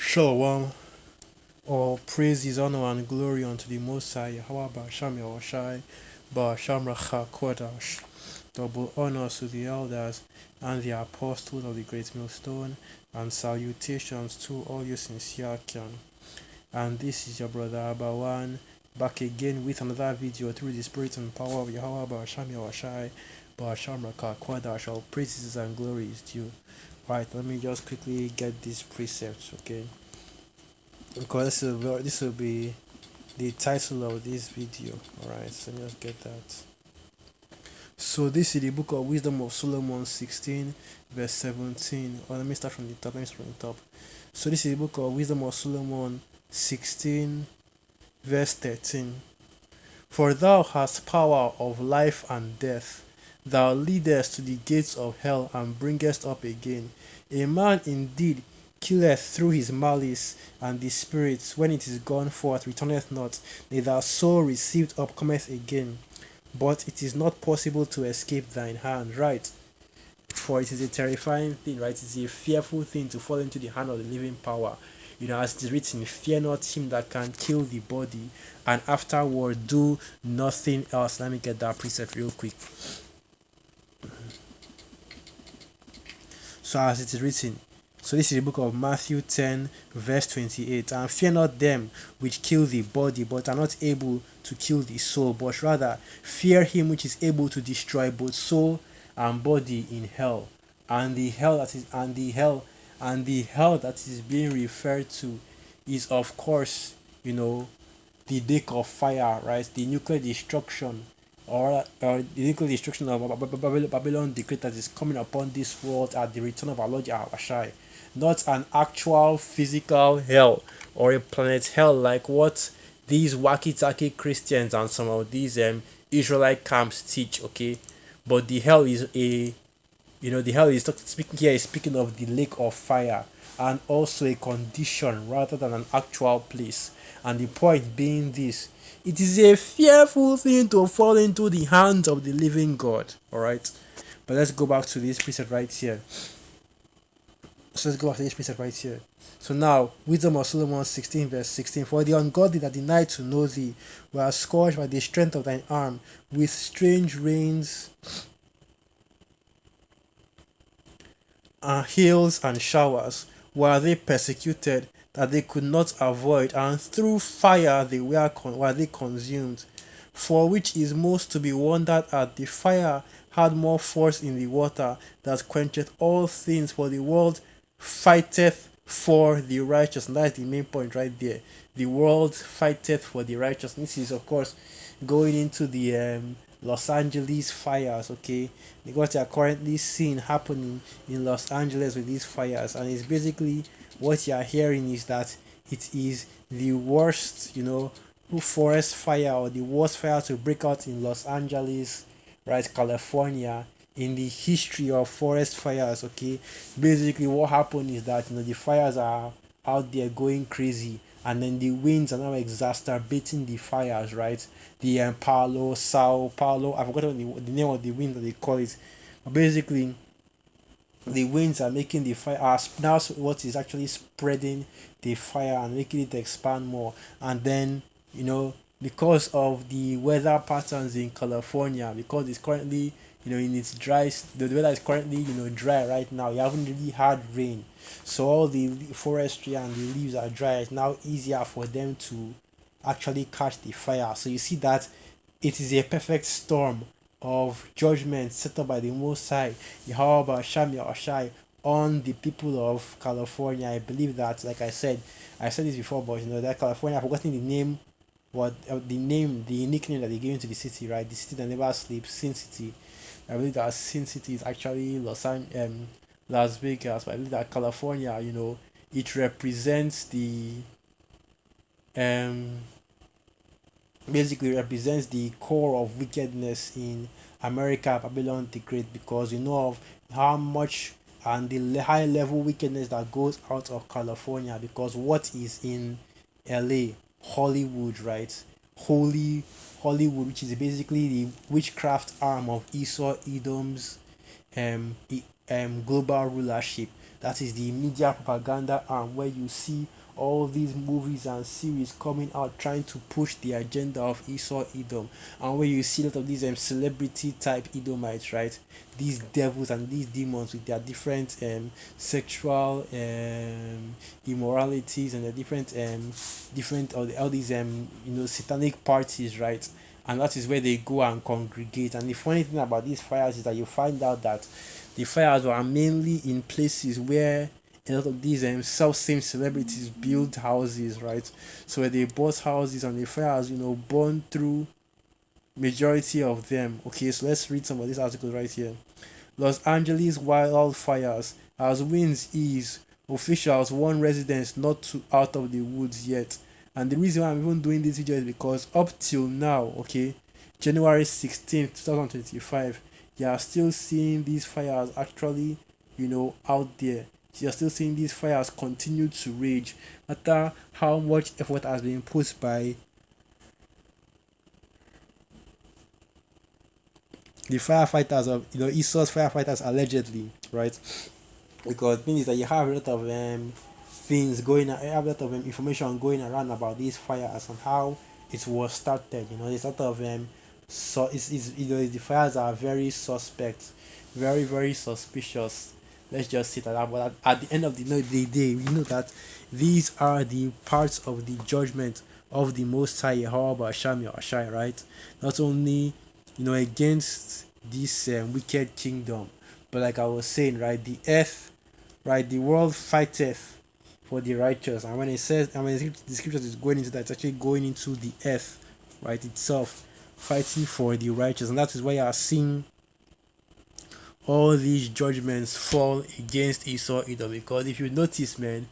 Shalom. All praises, honor, and glory unto the Most High. Yahweh Shem Yahushai, Ba'asham Racha Kodash. Double honors to the elders and the apostles of the Great Millstone, and salutations to all you sincere Kian. And this is your brother Abawan, back again with another video through the spirit and power of Yahweh Ba'asham Yahushai, Ba'asham Racha Kodash. All praises and glory is due. Right, let me just quickly get these precepts, okay? Because this will be the title of this video. Alright, so let me just get that. So this is the book of Wisdom of Solomon 16 verse 17. Or let me start from the top. So this is the book of Wisdom of Solomon 16 verse 13. For thou hast power of life and death. Thou leadest to the gates of hell and bringest up again. A man indeed killeth through his malice, and the spirit, when it is gone forth, returneth not, neither soul received up cometh again. But it is not possible to escape thine hand, right? For it is a terrifying thing, right? It is a fearful thing to fall into the hand of the living power. As it is written, fear not him that can kill the body, and afterward do nothing else. Let me get that precept real quick. So as it is written, so this is the book of Matthew 10 verse 28. And fear not them which kill the body, but are not able to kill the soul, but rather fear him which is able to destroy both soul and body in hell. And the hell that is being referred to is, of course, the lake of fire, right? The nuclear destruction, or the nuclear destruction of Babylon the Great that is coming upon this world at the return of our Lord Yahushai. Not an actual physical hell or a planet hell like what these wacky-tacky Christians and some of these Israelite camps teach, okay? But the hell is the hell is speaking of the lake of fire, and also a condition rather than an actual place. And the point being this: it is a fearful thing to fall into the hands of the living God. Alright? But let's go back to this precept right here. So now, Wisdom of Solomon 16 verse 16. For the ungodly that deny to know thee were scourged by the strength of thine arm, with strange rains, hails and showers were they persecuted, that they could not avoid, and through fire were they consumed. For which is most to be wondered at, the fire had more force in the water that quencheth all things, for the world fighteth for the righteous. And that's the main point right there. The world fighteth for the righteous. And this is, of course, going into the Los Angeles fires, okay? What you are currently seeing happening in Los Angeles with these fires, and it's basically what you are hearing is that it is the worst, forest fire, or the worst fire to break out in Los Angeles, right, California, in the history of forest fires, okay? Basically, what happened is that the fires are out there going crazy, and then the winds are now exacerbating the fires, right? The Sao Paulo, I forgot the name of the wind that they call it, but basically the winds are making the fire, now what is actually spreading the fire and making it expand more. And then because of the weather patterns in California, because it's currently in its dry, the weather is currently dry right now. You haven't really had rain, so all the forestry and the leaves are dry. It's now easier for them to actually catch the fire. So you see that it is a perfect storm of judgment set up by the Most High, Yahweh Sham Yahushai, on the people of California. I believe that, like I said this before, but that California, I've forgotten the name, the nickname that they gave to the city, right? The city that never sleeps, Sin City. I believe that Sin City is actually Las Vegas, but I believe that California, it represents the um basically represents the core of wickedness in America, Babylon the Great, because of how much and the high level wickedness that goes out of California. Because what is in LA? Hollywood, right? Holy Hollywood, which is basically the witchcraft arm of Esau Edom's global rulership. That is the media propaganda arm, where you see all these movies and series coming out trying to push the agenda of Esau Edom, and where you see a lot of these celebrity type Edomites, right? These devils and these demons with their different sexual immoralities and the different all these satanic parties, right? And that is where they go and congregate. And the funny thing about these fires is that you find out that the fires were mainly in places where a lot of these self-same celebrities build houses, right? So where they bought houses and the fires, burned through majority of them. Okay, so let's read some of these articles right here. Los Angeles wildfires as winds ease. Officials warn residents not to out of the woods yet. And the reason why I'm even doing this video is because up till now, okay, January 16th, 2025, you are still seeing these fires actually, out there. You're still seeing these fires continue to rage. No matter how much effort has been put by the firefighters of Esau's firefighters allegedly, right? Because the thing is that you have a lot of things going, you have a lot of information going around about these fires and how it was started. There's a lot of so the fires are very suspect, very very suspicious. Let's just say that. But at the end of the day, we know that these are the parts of the judgment of the Most High Yahweh Hashem Yahshai, right? Not only against this wicked kingdom, but like I was saying, right, the earth, right, the world fighteth for the righteous. And when it says, and when the scripture is going into that, it's actually going into the earth, right, itself, fighting for the righteous. And that is why you are seeing all these judgments fall against Esau Edom. Because if you notice, man,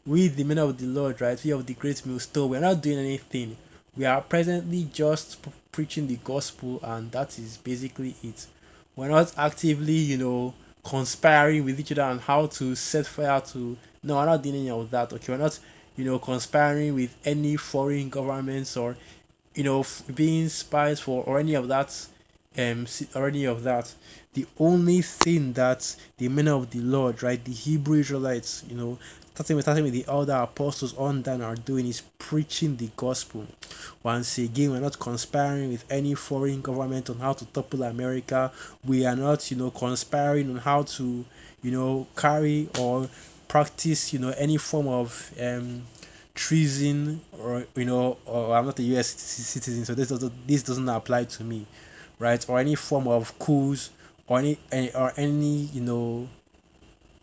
we the men of the Lord, right, we of the great millstone, we're not doing anything. We are presently just preaching the gospel, and that is basically it. We're not actively, conspiring with each other on how to set fire to. No, we're not doing any of that. Okay, we're not, conspiring with any foreign governments, or, being spies for, or any of that, or any of that. The only thing that the men of the Lord, right, the Hebrew Israelites, starting with the elder apostles on down, are doing is preaching the gospel. Once again, we're not conspiring with any foreign government on how to topple America. We are not, conspiring on how to, carry or practice, any form of treason, or I'm not a U.S. citizen, so this doesn't apply to me, right? Or any form of coups, or any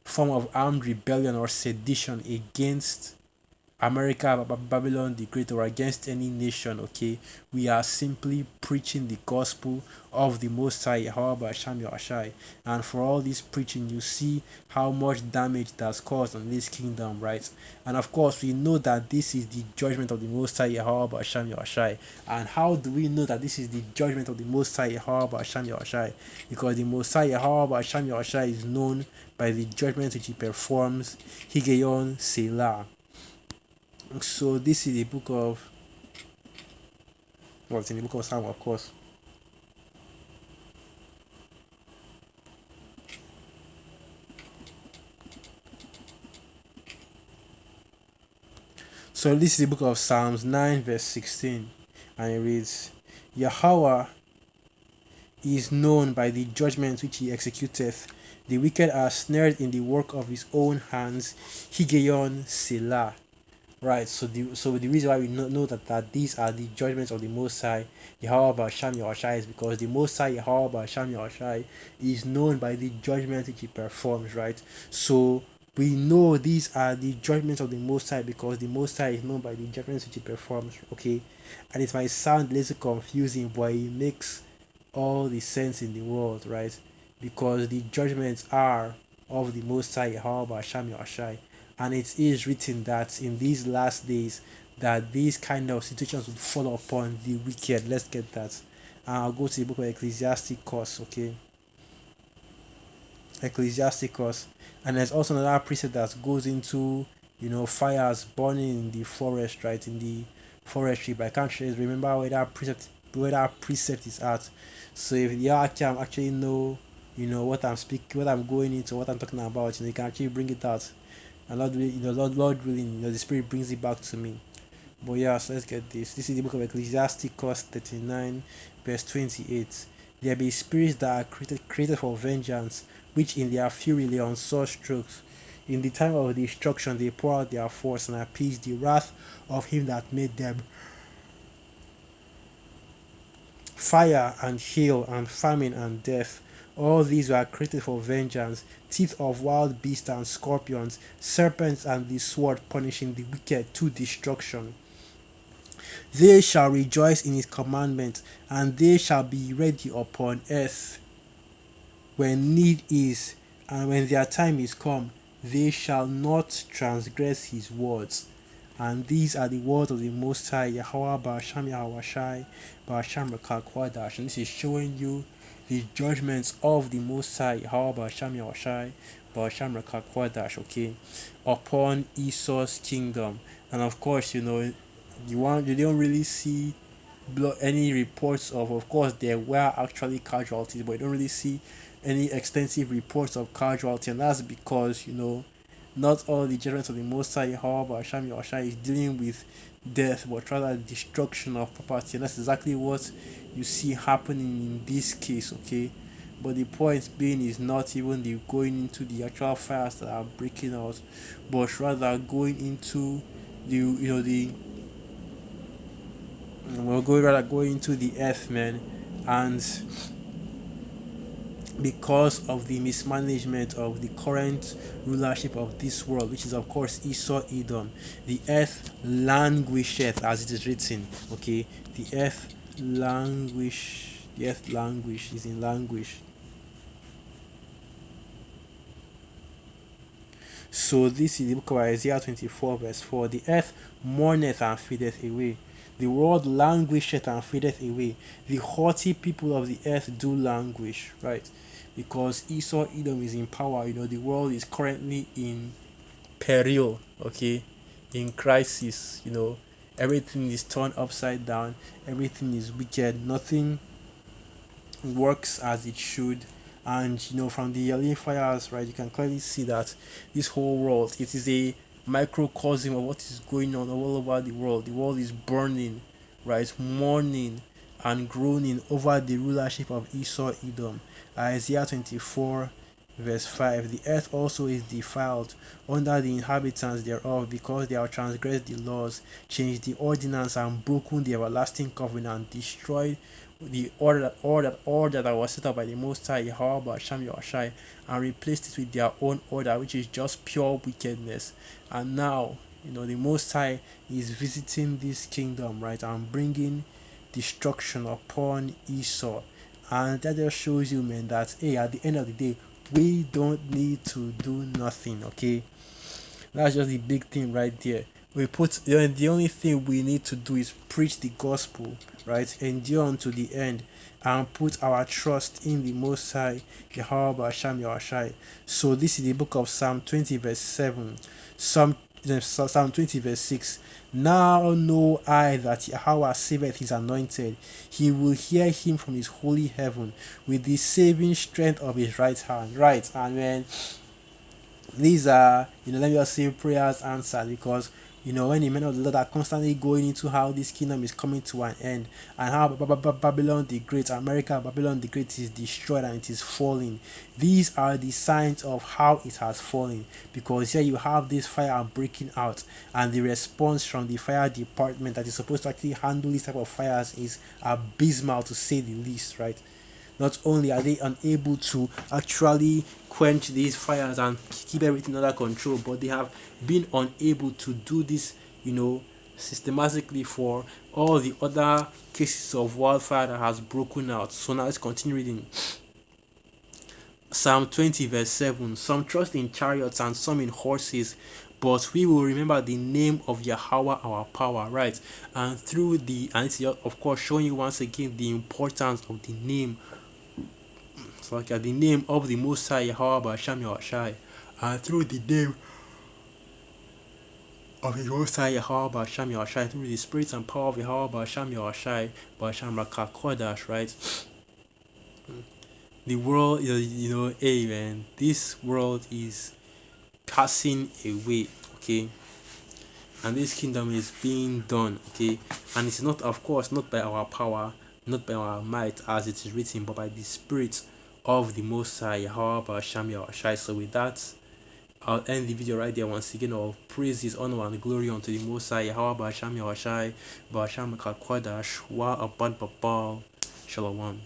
form of armed rebellion or sedition against America, Babylon the Great, or against any nation. Okay, we are simply preaching the gospel of the Most High Yahweh Hashem Yahshai. And for all this preaching, you see how much damage that's caused on this kingdom, right? And of course, we know that this is the judgment of the Most High Yahweh Hashem Yahshai. And how do we know that this is the judgment of the Most High Yahweh Hashem Yahshai? Because the Most High Yahweh Hashem Yahshai is known by the judgment which he performs, Higeyon Selah. So this is the book of, well, it's in the book of Psalm, of course. So this is the book of Psalms 9 verse 16, and it reads, Yahweh is known by the judgments which he executeth. The wicked are snared in the work of his own hands. Higeyon Selah. Right, so the reason why we know that these are the judgments of the Most High Yahweh Hashem Yahushai is because the Most High Yahweh Hashem Yahushai is known by the judgments which he performs, right? So we know these are the judgments of the Most High because the Most High is known by the judgments which he performs, okay? And it might sound a little confusing, but it makes all the sense in the world, right? Because the judgments are of the Most High Yahweh Hashem Yahushai. And it is written that in these last days that these kind of situations would fall upon the wicked. Let's get that. I'll go to the book of Ecclesiasticus, okay? Ecclesiasticus. And there's also another precept that goes into, fires burning in the forest, right? In the forestry. But I can't remember where that precept is at. So if you can actually know, what I'm speaking, what I'm going into, what I'm talking about. You can actually bring it out. And Lord, Lord willing, the Spirit brings it back to me. But yeah, so let's get this. This is the book of Ecclesiasticus 39, verse 28. There be spirits that are created for vengeance, which in their fury lay on sore strokes. In the time of destruction, they pour out their force and appease the wrath of him that made them. Fire and hail and famine and death. All these were created for vengeance, teeth of wild beasts and scorpions, serpents and the sword punishing the wicked to destruction. They shall rejoice in his commandments, and they shall be ready upon earth when need is, and when their time is come, they shall not transgress his words. And these are the words of the Most High, Yahweh Ba'asham Yahweh Ba'asham Rakakwadash. And this is showing you the judgments of the Most High, Yahweh Ba'asham Yahweh Ba'asham Rakakwadash, okay, upon Esau's kingdom. And of course, you don't really see any reports of course there were actually casualties, but you don't really see any extensive reports of casualty, and that's because not all the judgments of the Most High, however, Hashem Yahshua is dealing with death, but rather destruction of property, and that's exactly what you see happening in this case, okay. But the point being is not even the going into the actual fires that are breaking out, but rather going into the we're going rather going into the earth, man. And because of the mismanagement of the current rulership of this world, which is of course Esau Edom, the earth languisheth, as it is written. Okay, the earth languish is in languish. So this is the book of Isaiah 24, verse 4. The earth mourneth and fadeth away. The world languisheth and fadeth away. The haughty people of the earth do languish, right? Because Esau Edom is in power. The world is currently in peril, okay? In crisis, everything is turned upside down, everything is wicked, nothing works as it should. And from the yelling fires, right, you can clearly see that this whole world, it is a microcosm of what is going on all over the world. The world is burning, right, mourning and groaning over the rulership of Esau Edom. Isaiah 24, verse 5. The earth also is defiled under the inhabitants thereof, because they have transgressed the laws, changed the ordinance, and broken the everlasting covenant, destroyed the order that was set up by the Most High, Yahweh Hashem Yahushai, and replaced it with their own order, which is just pure wickedness. And now, the Most High is visiting this kingdom, right, and bringing destruction upon Esau. And that just shows you, man, that hey, at the end of the day, we don't need to do nothing, okay? That's just the big thing right there. The only thing we need to do is preach the gospel, right? Endure unto the end, and put our trust in the Most High, Yahweh Hashem Yahushai. So this is the book of Psalm 20, verse 7. Psalm 20, verse 6. Now know I that Yahweh saveth his anointed. He will hear him from his holy heaven with the saving strength of his right hand. Right, and when these are, let me just say, prayers answered, because when the men of the Lord are constantly going into how this kingdom is coming to an end, and how Babylon the Great, America, Babylon the Great is destroyed and it is falling. These are the signs of how it has fallen, because here you have this fire breaking out, and the response from the fire department that is supposed to actually handle this type of fires is abysmal, to say the least, right? Not only are they unable to actually quench these fires and keep everything under control, but they have been unable to do this, systematically for all the other cases of wildfire that has broken out. So now let's continue reading. Psalm 20, verse 7. Some trust in chariots and some in horses, but we will remember the name of Yahweh our power, right? And it's of course showing you once again the importance of the name. So like the name of the Most High, Yahweh Hashem Yahushai, and through the name of the Most High, Yahweh Hashem Yahushai, through the spirit and power of Yahweh Hashem Yahushai, Hashem Rakakodash, right? The world, hey man, this world is passing away, okay, and this kingdom is being done, okay, and it's not, of course, not by our power, not by our might, as it is written, but by the Spirit of the Most High, Yahweh Basham Yahushai. So with that, I'll end the video right there. Once again, all praises, honor, and glory unto the Most High, Yahweh Basham Yahushai, Basham Kakwadash, Wa Abad Babal, Shalom.